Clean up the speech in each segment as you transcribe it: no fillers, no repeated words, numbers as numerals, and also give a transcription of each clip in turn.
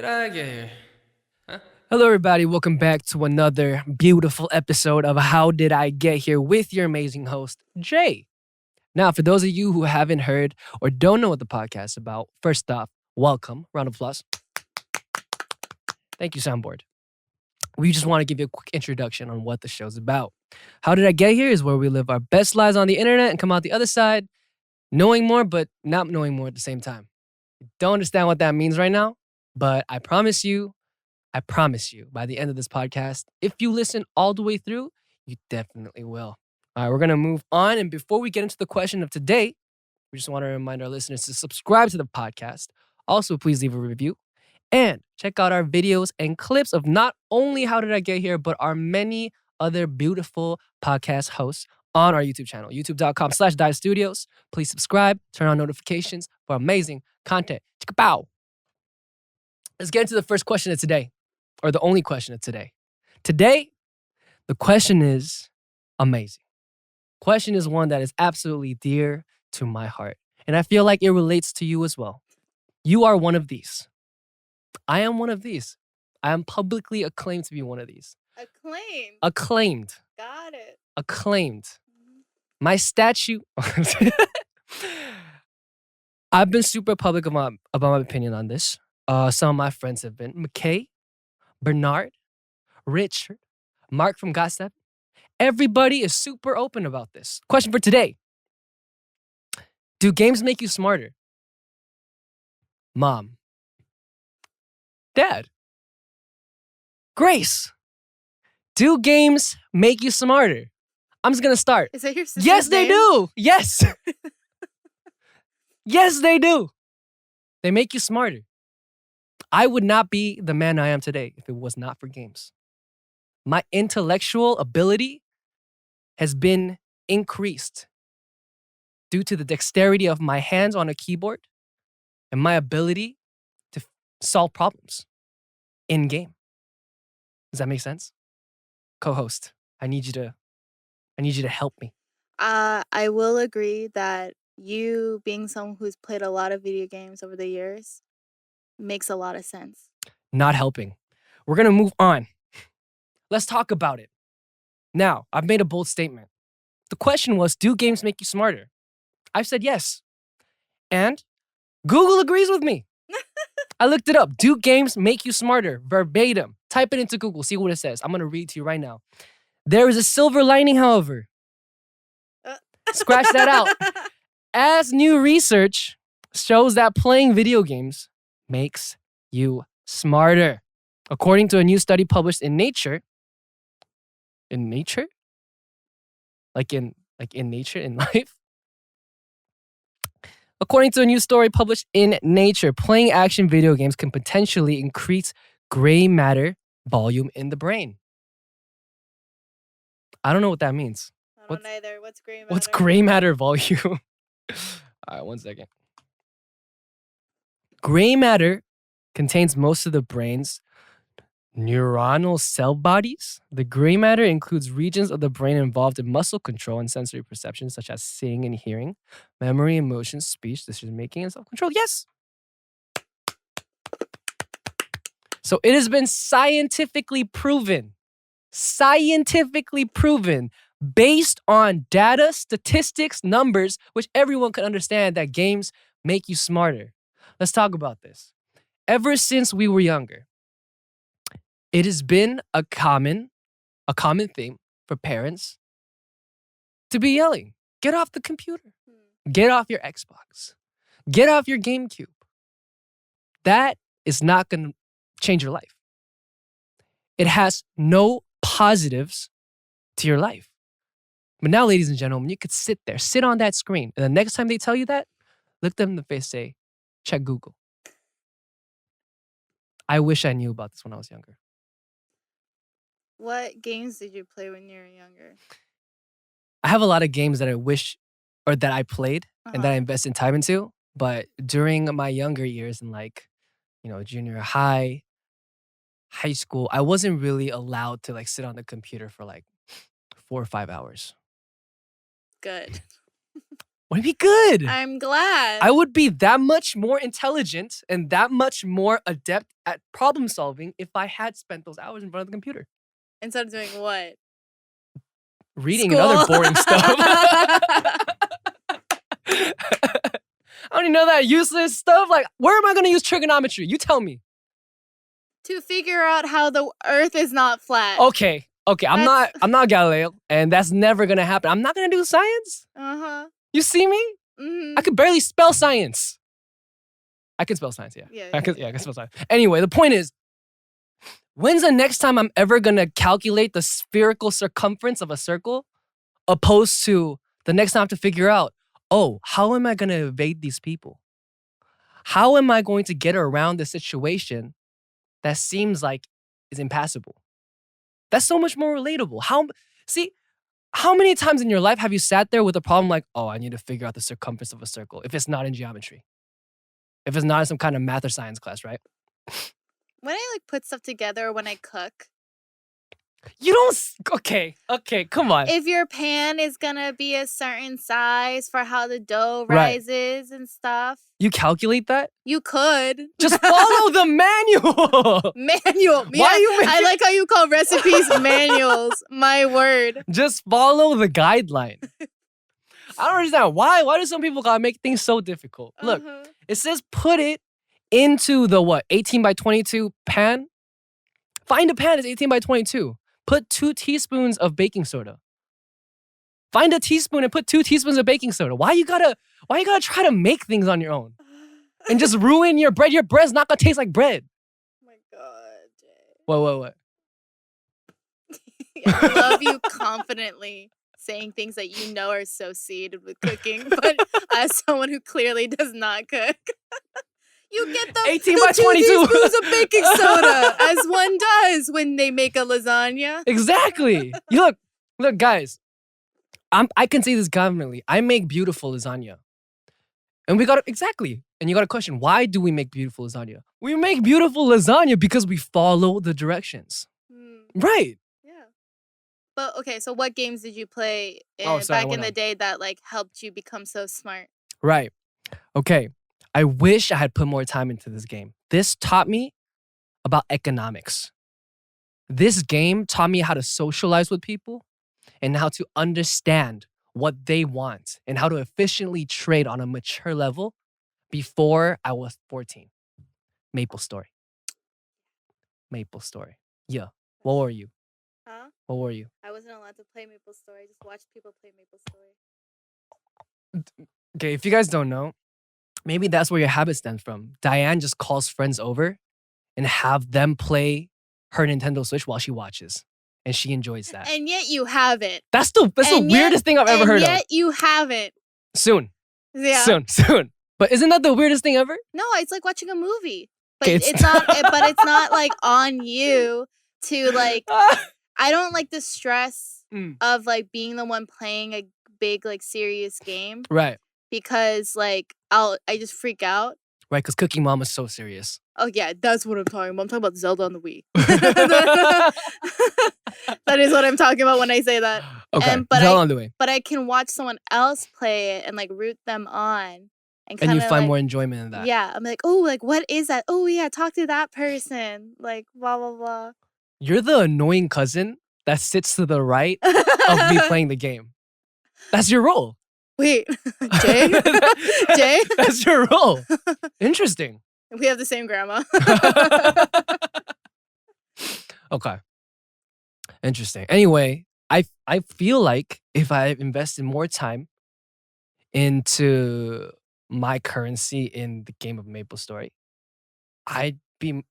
did I get here? Huh? Hello, everybody. Welcome back to another beautiful episode of How Did I Get Here with your amazing host, Jay. Now, for those of you who haven't heard or don't know what the podcast is about, first off, welcome. Round of applause. Thank you, Soundboard. We just want to give you a quick introduction on what the show's about. How Did I Get Here is where we live our best lives on the internet and come out the other side knowing more, but not knowing more at the same time. Don't understand what that means right now, but I promise you, by the end of this podcast, if you listen all the way through, you definitely will. All right, we're going to move on. And before we get into the question of today, we just want to remind our listeners to subscribe to the podcast. Also, please leave a review and check out our videos and clips of not only How Did I Get Here, but our many other beautiful podcast hosts on our YouTube channel, youtube.com/DAY6 Studios. Please subscribe, turn on notifications for amazing content. Chicka-pow. Let's get into the first question of today. Or the only question of today. Today, the question is amazing. Question is one that is absolutely dear to my heart. And I feel like it relates to you as well. You are one of these. I am one of these. I am publicly acclaimed to be one of these. Acclaimed. Acclaimed. Got it. Acclaimed. My statue. I've been super public about my opinion on this. Some of my friends have been. McKay, Bernard, Richard, Mark from Gossip. Everybody is super open about this. Question for today. Do games make you smarter? Mom. Dad. Grace. Do games make you smarter? I'm just going to start. Is that your sister's Yes, they name? do. Yes. Yes, they do. They make you smarter. I would not be the man I am today if it was not for games. My intellectual ability has been increased due to the dexterity of my hands on a keyboard and my ability to solve problems in game. Does that make sense? Co-host, I need you to help me. I will agree that you being someone who's played a lot of video games over the years makes a lot of sense. Not helping. We're going to move on. Let's talk about it. Now, I've made a bold statement. The question was, do games make you smarter? I've said yes. And Google agrees with me. I looked it up. Do games make you smarter? Verbatim. Type it into Google. See what it says. I'm going to read to you right now. There is a silver lining, however. Scratch that out. As new research shows that playing video games makes you smarter. According to a new study published in Nature. In Nature? Like in nature, in life? According to a new story published in Nature, playing action video games can potentially increase gray matter volume in the brain. I don't know what that means. I don't either. What's gray matter? What's gray matter volume? All right, 1 second. Gray matter contains most of the brain's neuronal cell bodies. The gray matter includes regions of the brain involved in muscle control and sensory perception, such as seeing and hearing, memory, emotion, speech, decision-making, and self-control. Yes! So it has been scientifically proven, based on data, statistics, numbers, which everyone can understand that games make you smarter. Let's talk about this. Ever since we were younger, it has been a common thing for parents to be yelling, get off the computer, get off your Xbox, get off your GameCube. That is not going to change your life. It has no positives to your life. But now, ladies and gentlemen, you could sit on that screen. And the next time they tell you that, look them in the face, say, check Google. I wish I knew about this when I was younger. What games did you play when you were younger? I have a lot of games that I wish, or that I played and that I invested time into. But during my younger years in junior high school, I wasn't really allowed to sit on the computer for 4 or 5 hours. Good. What do you mean good? I'm glad. I would be that much more intelligent and that much more adept at problem solving if I had spent those hours in front of the computer. Instead of doing what? Reading School. and other boring stuff. I don't even know that useless stuff. Like, where am I going to use trigonometry? You tell me. To figure out how the Earth is not flat. Okay. I'm not Galileo, and that's never going to happen. I'm not going to do science. Uh-huh. You see me? Mm-hmm. I could barely spell science. I can spell science, yeah. Yeah, I can spell science. Anyway, the point is, when's the next time I'm ever gonna calculate the spherical circumference of a circle, opposed to the next time I have to figure out, oh, how am I gonna evade these people? How am I going to get around the situation that seems like is impassable? That's so much more relatable. How many times in your life have you sat there with a problem like, oh, I need to figure out the circumference of a circle if it's not in geometry? If it's not in some kind of math or science class, right? When I put stuff together when I cook. You don't, okay, come on. If your pan is gonna be a certain size for how the dough Right. rises and stuff. You calculate that? You could. Just follow the manual. Manual. Why you I like how you call recipes manuals. My word. Just follow the guideline. I don't understand. Why do some people gotta make things so difficult? Look, it says put it into the 18 by 22 pan? Find a pan that's 18 by 22. Put 2 teaspoons of baking soda. Find a teaspoon and put 2 teaspoons of baking soda. Why you gotta try to make things on your own? And just ruin your bread? Your bread's not gonna taste like bread. Oh my God, Jay. What? I love you confidently saying things that you know are associated with cooking, but as someone who clearly does not cook, you get the 18 by 22 teaspoons of baking soda, as one does when they make a lasagna. Exactly. Look, guys. I can say this confidently. I make beautiful lasagna. And you got a question, why do we make beautiful lasagna? We make beautiful lasagna because we follow the directions. Right. Yeah. But okay, so what games did you play back in the day that helped you become so smart? Right. Okay. I wish I had put more time into this game. This taught me about economics. This game taught me how to socialize with people and how to understand what they want and how to efficiently trade on a mature level before I was 14. Maplestory. Yeah. What were you? Huh? What were you? I wasn't allowed to play Maplestory. I just watched people play Maplestory. Okay, if you guys don't know, maybe that's where your habit stems from. Diane just calls friends over and have them play her Nintendo Switch while she watches. And she enjoys that. And yet you haven't. That's the weirdest thing I've ever heard of. And yet you haven't. Soon. Yeah. Soon. But isn't that the weirdest thing ever? No, it's like watching a movie. But Okay, it's not but it's not on you to I don't like the stress of being the one playing a big serious game. Right. Because I just freak out. Right, because Cooking Mom is so serious. Oh yeah, that's what I'm talking about. I'm talking about Zelda on the Wii. That is what I'm talking about when I say that. Okay, Zelda on the Wii. But I can watch someone else play it and root them on. And you find more enjoyment in that. Yeah, I'm what is that? Oh yeah, talk to that person. Blah, blah, blah. You're the annoying cousin that sits to the right of me playing the game. That's your role. Wait, Jay? Jay? That's your role. Interesting. We have the same grandma. Okay. Interesting. Anyway, I feel like if I invested more time into my currency in the game of Maplestory, I'd be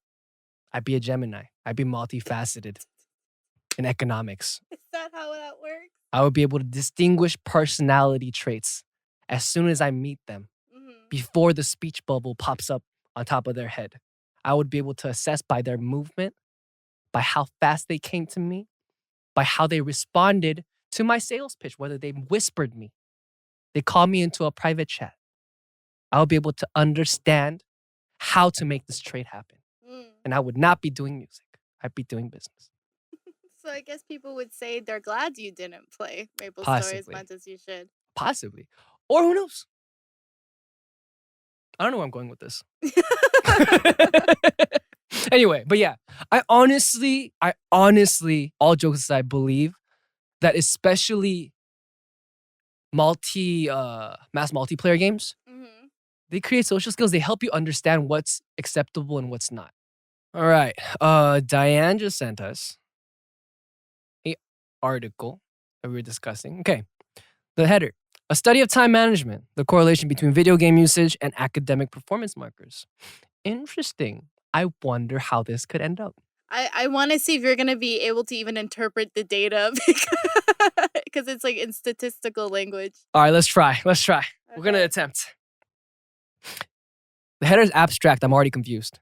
a Gemini. I'd be multifaceted in economics. Is that how that works? I would be able to distinguish personality traits as soon as I meet them before the speech bubble pops up on top of their head. I would be able to assess by their movement, by how fast they came to me, by how they responded to my sales pitch, whether they whispered me, they called me into a private chat. I would be able to understand how to make this trade happen. And I would not be doing music. I'd be doing business. So I guess people would say they're glad you didn't play Maplestory as much as you should. Possibly. Or who knows? I don't know where I'm going with this. Anyway, but yeah, I honestly, all jokes aside, believe that especially mass multiplayer games, Mhm. they create social skills. They help you understand what's acceptable and what's not. All right. Diane just sent us an article that we were discussing. Okay. The header. A study of time management, the correlation between video game usage and academic performance markers. Interesting. I wonder how this could end up. I want to see if you're gonna be able to even interpret the data because it's like in statistical language. All right, let's try. We're going to Okay. attempt. The header is abstract. I'm already confused.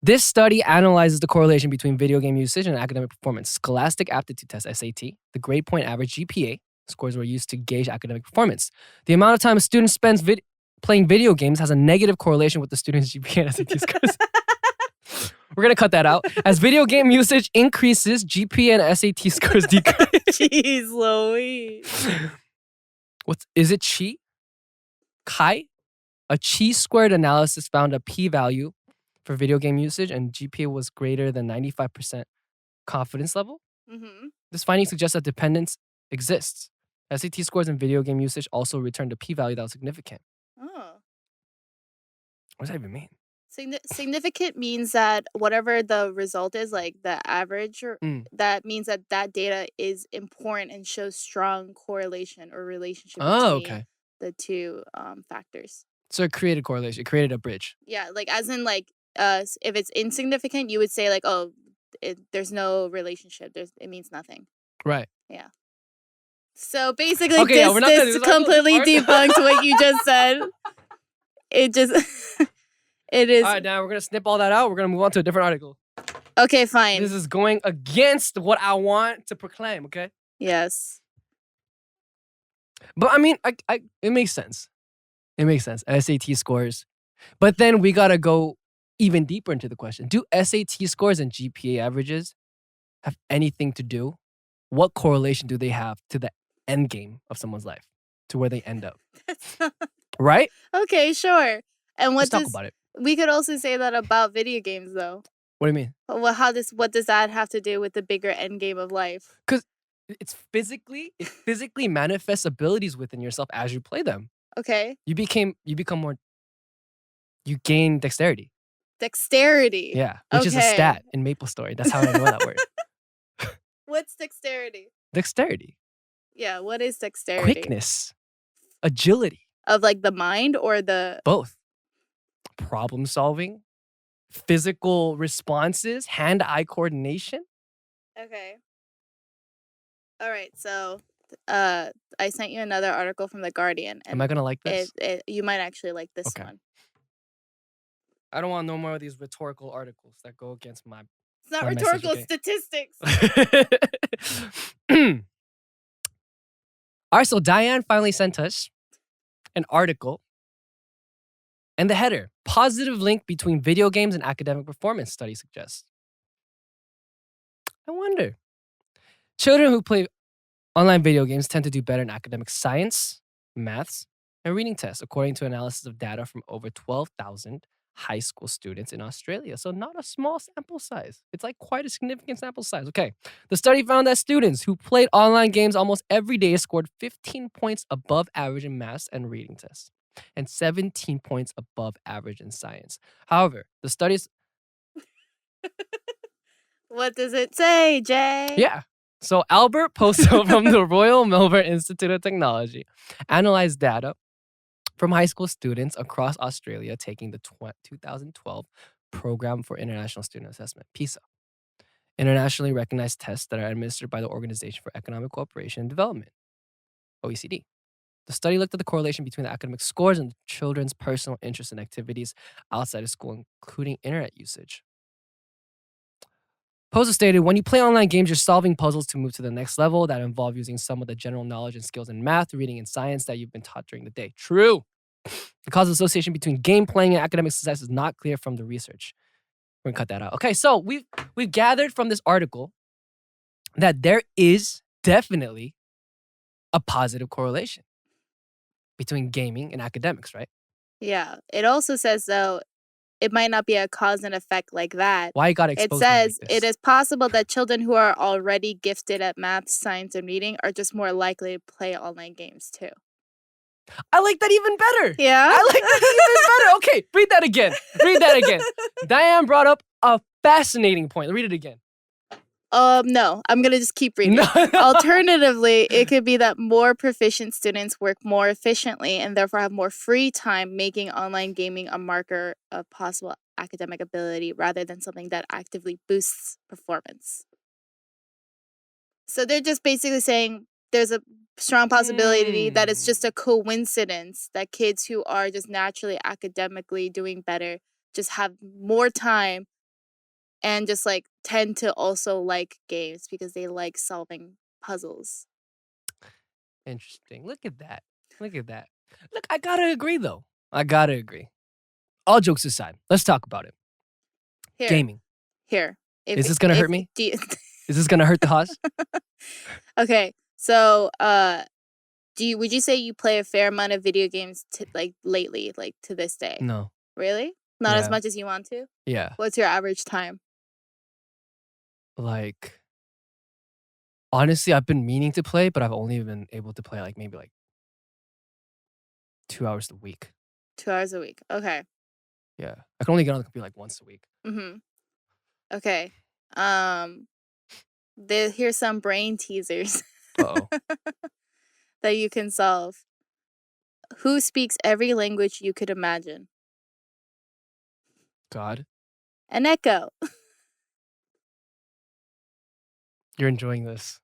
This study analyzes the correlation between video game usage and academic performance. Scholastic Aptitude Test, SAT, the grade point average GPA scores were used to gauge academic performance. The amount of time a student spends playing video games has a negative correlation with the student's GPA and SAT scores. We're going to cut that out. As video game usage increases, GPA and SAT scores decrease. Jeez Louise. Is it chi? A chi-squared analysis found a p-value for video game usage and GPA was greater than 95% confidence level. Mm-hmm. This finding suggests that dependence exists. SAT scores and video game usage also returned a p-value that was significant. Oh. What does that even mean? Significant means that whatever the result is, like the average, that means that that data is important and shows strong correlation or relationship between the two factors. So it created correlation. It created a bridge. Yeah, like as in like if it's insignificant, you would say like, oh, there's no relationship. It means nothing. Right. Yeah. So basically, this completely debunked what you just said. It just. It is. All right, now we're going to snip all that out. We're going to move on to a different article. Okay, fine. This is going against what I want to proclaim, okay? Yes. But I mean, it makes sense. It makes sense. SAT scores. But then we got to go even deeper into the question. Do SAT scores and GPA averages have anything to do? What correlation do they have to the end game of someone's life, to where they end up? Right? Okay, sure. And let's talk about it. We could also say that about video games, though. What do you mean? Well, what does that have to do with the bigger end game of life? Because it physically manifests abilities within yourself as you play them. Okay. You gain dexterity. Dexterity. Yeah, which is a stat in Maplestory. That's how I know that word. What's dexterity? Dexterity. Yeah, what is dexterity? Quickness. Agility. Of like the mind or the... Both. Problem solving, physical responses, hand-eye coordination. Okay. All right, so I sent you another article from The Guardian. And am I going to like this? You might actually like this one. I don't want no more of these rhetorical articles that go against my... It's not rhetorical, it's statistics. All right, so Diane finally sent us an article. And the header, positive link between video games and academic performance, study suggests. I wonder. Children who play online video games tend to do better in academic science, maths, and reading tests, according to analysis of data from over 12,000 high school students in Australia. So not a small sample size. It's like quite a significant sample size. Okay. The study found that students who played online games almost every day scored 15 points above average in maths and reading tests, and 17 points above average in science. However, the studies... What does it say, Jay? Yeah. So Albert Poso from the Royal Melbourne Institute of Technology analyzed data from high school students across Australia taking the 2012 Program for International Student Assessment, PISA, internationally recognized tests that are administered by the Organization for Economic Cooperation and Development, OECD. The study looked at the correlation between the academic scores and children's personal interests and activities outside of school, including internet usage. Pozo stated, when you play online games, you're solving puzzles to move to the next level that involve using some of the general knowledge and skills in math, reading, and science that you've been taught during the day. True. The causal association between game playing and academic success is not clear from the research. We're gonna cut that out. Okay, so we've gathered from this article that there is definitely a positive correlation. between gaming and academics, right? Yeah. It also says, though, it might not be a cause and effect like that. Why you gotta It expose me like says it this? is possible that children who are already gifted at math, science, and reading are just more likely to play online games too. I like that even better. Yeah? I like that even better. Okay, read that again. Read that again. Diane brought up a fascinating point. Read it again. No, I'm gonna just keep reading. No. Alternatively, it could be that more proficient students work more efficiently and therefore have more free time, making online gaming a marker of possible academic ability rather than something that actively boosts performance. So they're just basically saying there's a strong possibility that it's just a coincidence that kids who are just naturally academically doing better just have more time and just like tend to also like games because they like solving puzzles. Interesting. Look at that. Look at that. Look, I gotta agree though. I gotta agree. All jokes aside, let's talk about it. Here. Gaming. Here. Is this gonna hurt me? Is this gonna hurt the Haas? Okay. So, would you say you play a fair amount of video games like lately, like to this day? No. Really? Not as Yeah. much as you want to? Yeah. What's your average time? Like, honestly, I've been meaning to play, but I've only been able to play like maybe like 2 hours a week. 2 hours a week. Okay. Yeah. I can only get on the computer like once a week. Mm-hmm. Okay. Here's some brain teasers Uh-oh. that you can solve. Who speaks every language you could imagine? God. An echo. You're enjoying this.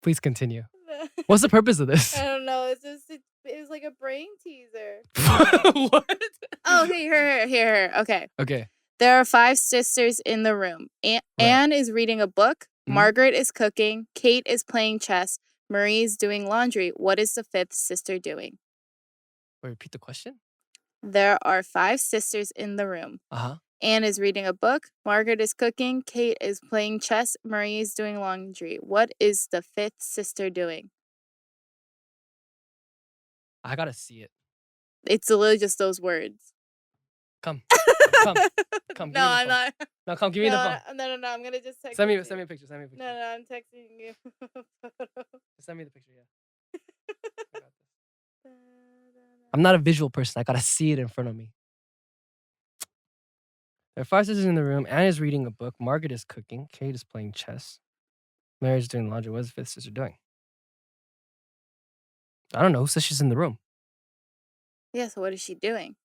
Please continue. What's the purpose of this? I don't know. It's just it was like a brain teaser. What? Oh, here. Okay. Okay. There are 5 sisters in the room. Anne is reading a book. Mhm. Margaret is cooking. Kate is playing chess. Marie is doing laundry. What is the 5th sister doing? Wait, repeat the question? There are 5 sisters in the room. Uh-huh. Anne is reading a book. Margaret is cooking. Kate is playing chess. Marie is doing laundry. What is the 5th sister doing? I gotta see it. It's literally just those words. Come. Come. Give me No, the I'm phone. not. No, come, give me the phone. No. I'm gonna just text. Send me it a to you. picture. Send me a picture. No, I'm texting you. Send me the picture, yeah. I got this. I'm not a visual person. I gotta see it in front of me. There are 5 sisters in the room. Anne is reading a book. Margaret is cooking. Kate is playing chess. Mary is doing laundry. What is the 5th sister doing? I don't know. Who says she's in the room? Yeah, so what is she doing?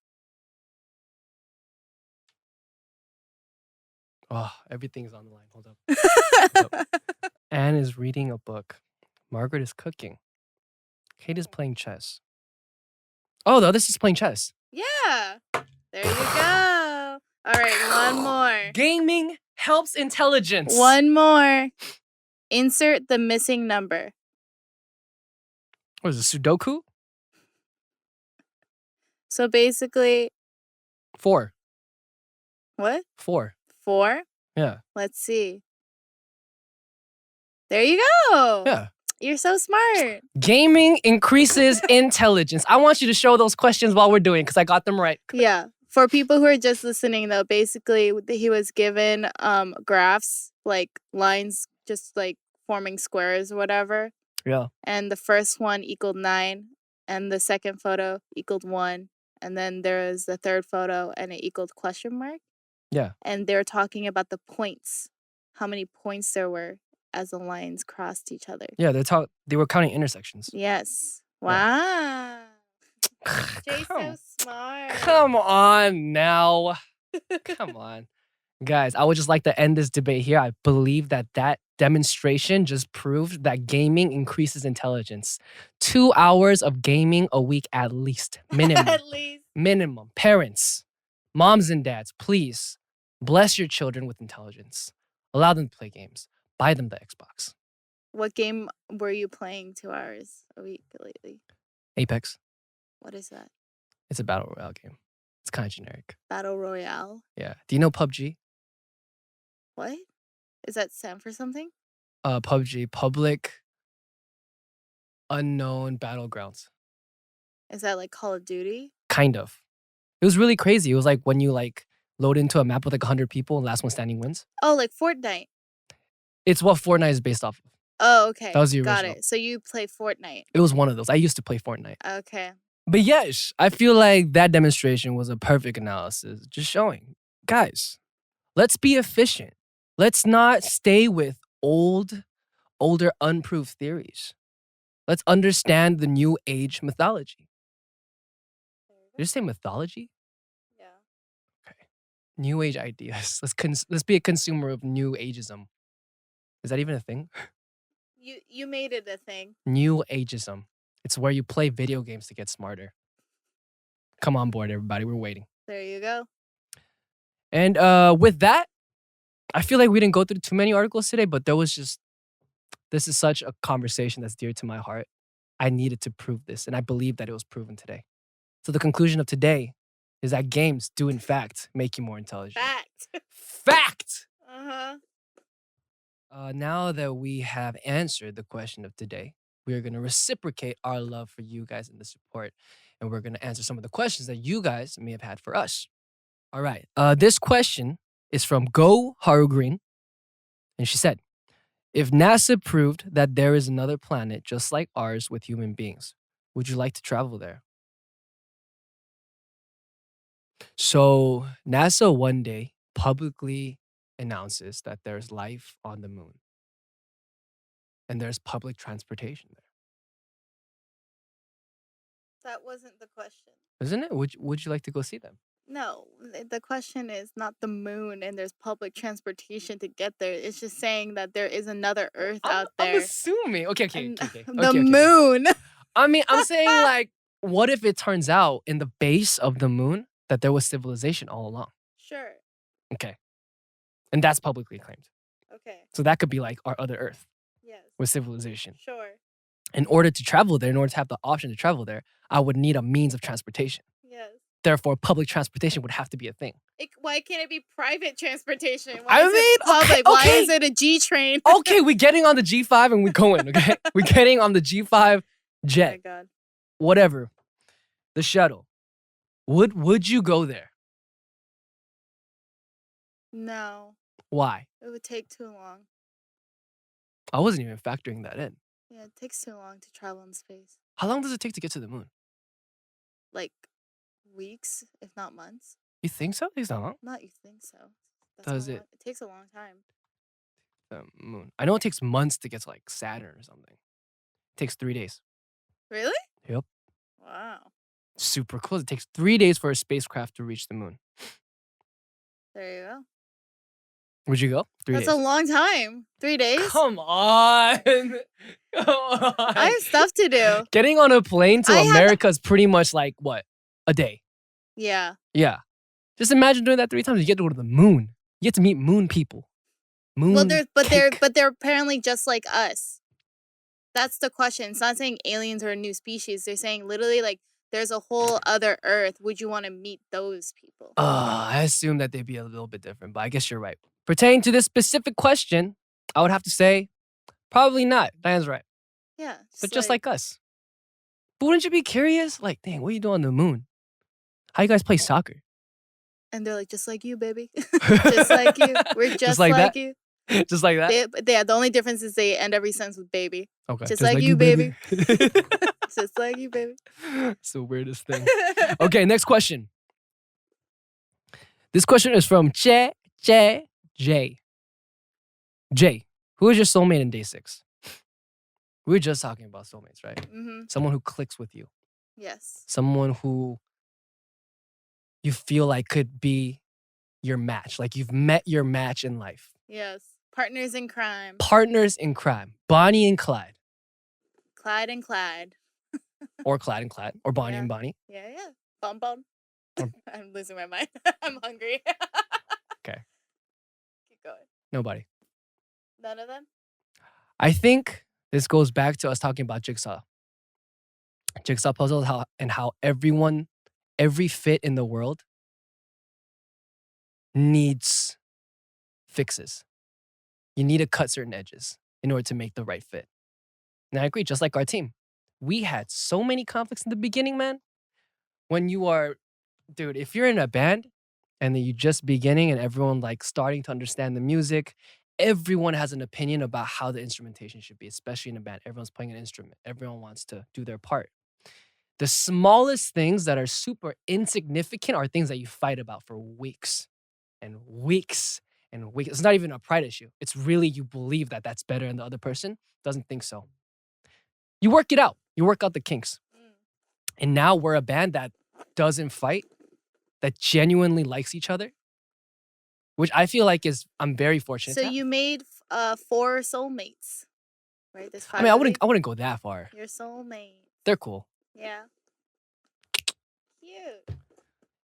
Oh, everything's on the line. Hold up. Anne is reading a book. Margaret is cooking. Kate is playing chess. Oh, the other sister's playing chess. Yeah. There you go. All right, one more. Gaming helps intelligence. One more. Insert the missing number. What is it, Sudoku? So basically, 4. what? 4. 4? Yeah. Let's see. There you go. Yeah. You're so smart. Gaming increases intelligence. I want you to show those questions while we're doing because I got them right. Yeah. For people who are just listening, though, basically he was given graphs, like lines just like forming squares or whatever. Yeah. And the first one equaled 9, and the second photo equaled 1, and then there was the third photo and it equaled question mark. Yeah. And they're talking about the points, how many points there were as the lines crossed each other. Yeah, they were counting intersections. Yes. Yeah. Wow. Jay's so smart. Come on now. Come on. Guys, I would just like to end this debate here. I believe that demonstration just proved that gaming increases intelligence. 2 hours of gaming a week at least. Minimum. At least. Minimum. Parents, moms and dads, please bless your children with intelligence. Allow them to play games. Buy them the Xbox. What game were you playing 2 hours a week lately? Apex. What is that? It's a battle royale game. It's kind of generic. Battle Royale? Yeah. Do you know PUBG? What? Is that stand for something? PUBG, Public Unknown Battlegrounds. Is that like Call of Duty? Kind of. It was really crazy. It was like when you like load into a map with like 100 people and last one standing wins. Oh, like Fortnite. It's what Fortnite is based off of. Oh, okay. That was the Got original. it. So you play Fortnite. It was one of those. I used to play Fortnite. Okay. But yes, I feel like that demonstration was a perfect analysis, just showing, guys, let's be efficient. Let's not stay with older, unproved theories. Let's understand the new age mythology. Did you say mythology? Yeah. Okay. New age ideas. Let's be a consumer of new ageism. Is that even a thing? You made it a thing. New ageism. It's where you play video games to get smarter. Come on board, everybody. We're waiting. There you go. And with that, I feel like we didn't go through too many articles today, but this is such a conversation that's dear to my heart. I needed to prove this, and I believe that it was proven today. So the conclusion of today is that games do, in fact, make you more intelligent. Fact. Fact! Uh-huh. Now that we have answered the question of today, we are going to reciprocate our love for you guys and the support, and we're going to answer some of the questions that you guys may have had for us. All right. This question is from Go Haru Green, and she said, if NASA proved that there is another planet just like ours with human beings, would you like to travel there? So NASA one day publicly announces that there's life on the moon and there's public transportation there. That wasn't the question. Isn't it? Would you like to go see them? No, the question is not the moon and there's public transportation to get there. It's just saying that there is another Earth out there. I'm assuming. Okay. The moon. I mean, I'm saying like, what if it turns out in the base of the moon that there was civilization all along? Sure. Okay. And that's publicly claimed. Okay. So that could be like our other Earth. Yes. With civilization. Sure. In order to travel there, in order to have the option to travel there, I would need a means of transportation. Yes. Therefore, public transportation would have to be a thing. Why can't it be private transportation? Why is it public? Why is it a G train? Okay, we're getting on the G5 and we're going, okay? We're getting on the G5 jet. Oh my God. Whatever. The shuttle. Would you go there? No. Why? It would take too long. I wasn't even factoring that in. Yeah, it takes too long to travel in space. How long does it take to get to the moon? Like weeks, if not months. You think so? It's not long. Not you think so. Does it? It takes a long time. The moon. I know it takes months to get to like Saturn or something. It takes 3 days. Really? Yep. Wow. Super close. It takes 3 days for a spacecraft to reach the moon. There you go. Would you go? 3 days. That's a long time. 3 days? Come on. Come on. I have stuff to do. Getting on a plane to America is pretty much like, what? A day. Yeah. Yeah. Just imagine doing that 3 times. You get to go to the moon. You get to meet moon people. Moon They're apparently just like us. That's the question. It's not saying aliens are a new species. They're saying literally like there's a whole other Earth. Would you want to meet those people? I assume that they'd be a little bit different, but I guess you're right. Pertaining to this specific question, I would have to say probably not. Diane's right. Yeah. But just like us. But wouldn't you be curious? Like, dang, what are you doing on the moon? How you guys play soccer? And they're like, just like you, baby. Just like you. We're just like you. Just like that? The only difference is they end every sentence with baby. Okay. Just like you, baby. Just like you, baby. It's the weirdest thing. Okay, next question. This question is from Jae. Jae, who is your soulmate in DAY6? We were just talking about soulmates, right? Mm-hmm. Someone who clicks with you. Yes. Someone who you feel like could be your match. Like you've met your match in life. Yes. Partners in crime. Partners in crime. Bonnie and Clyde. Clyde and Clyde. Or Clyde and Clyde. Or Bonnie and Bonnie. Yeah. Bum. I'm losing my mind. I'm hungry. Okay. Keep going. Nobody. None of them? I think this goes back to us talking about jigsaw puzzles, how every fit in the world needs fixes. You need to cut certain edges in order to make the right fit. And I agree, just like our team. We had so many conflicts in the beginning, man. When you are, dude, if you're in a band and then you just beginning and everyone like starting to understand the music, everyone has an opinion about how the instrumentation should be, especially in a band. Everyone's playing an instrument. Everyone wants to do their part. The smallest things that are super insignificant are things that you fight about for weeks and weeks and weeks. It's not even a pride issue. It's really you believe that that's better and the other person doesn't think so. You work it out. You work out the kinks. And now we're a band that doesn't fight, that genuinely likes each other, which I feel like I'm very fortunate. So you made 4 soulmates, right? There's 5. I mean, I wouldn't go that far. Your soulmates. They're cool. Yeah. Cute.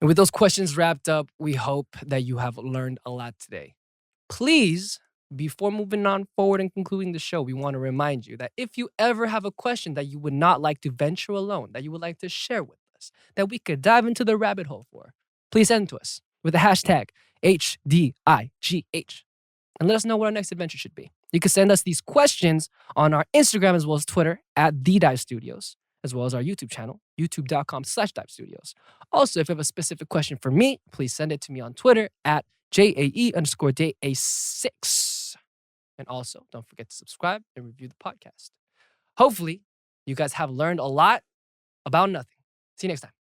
And with those questions wrapped up, we hope that you have learned a lot today. Please, before moving on forward and concluding the show, we want to remind you that if you ever have a question that you would not like to venture alone, that you would like to share with us, that we could dive into the rabbit hole for, please send to us with the hashtag HDIGH and let us know what our next adventure should be. You can send us these questions on our Instagram as well as Twitter at the DAY Studios, as well as our YouTube channel, youtube.com/DAY-Studios. Also, if you have a specific question for me, please send it to me on Twitter at JAE_DAY6. And also, don't forget to subscribe and review the podcast. Hopefully, you guys have learned a lot about nothing. See you next time.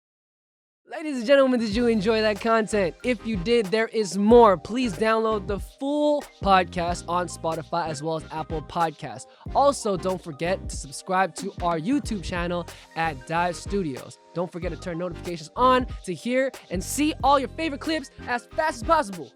Ladies and gentlemen, did you enjoy that content? If you did, there is more. Please download the full podcast on Spotify as well as Apple Podcasts. Also, don't forget to subscribe to our YouTube channel at DAY Studios. Don't forget to turn notifications on to hear and see all your favorite clips as fast as possible.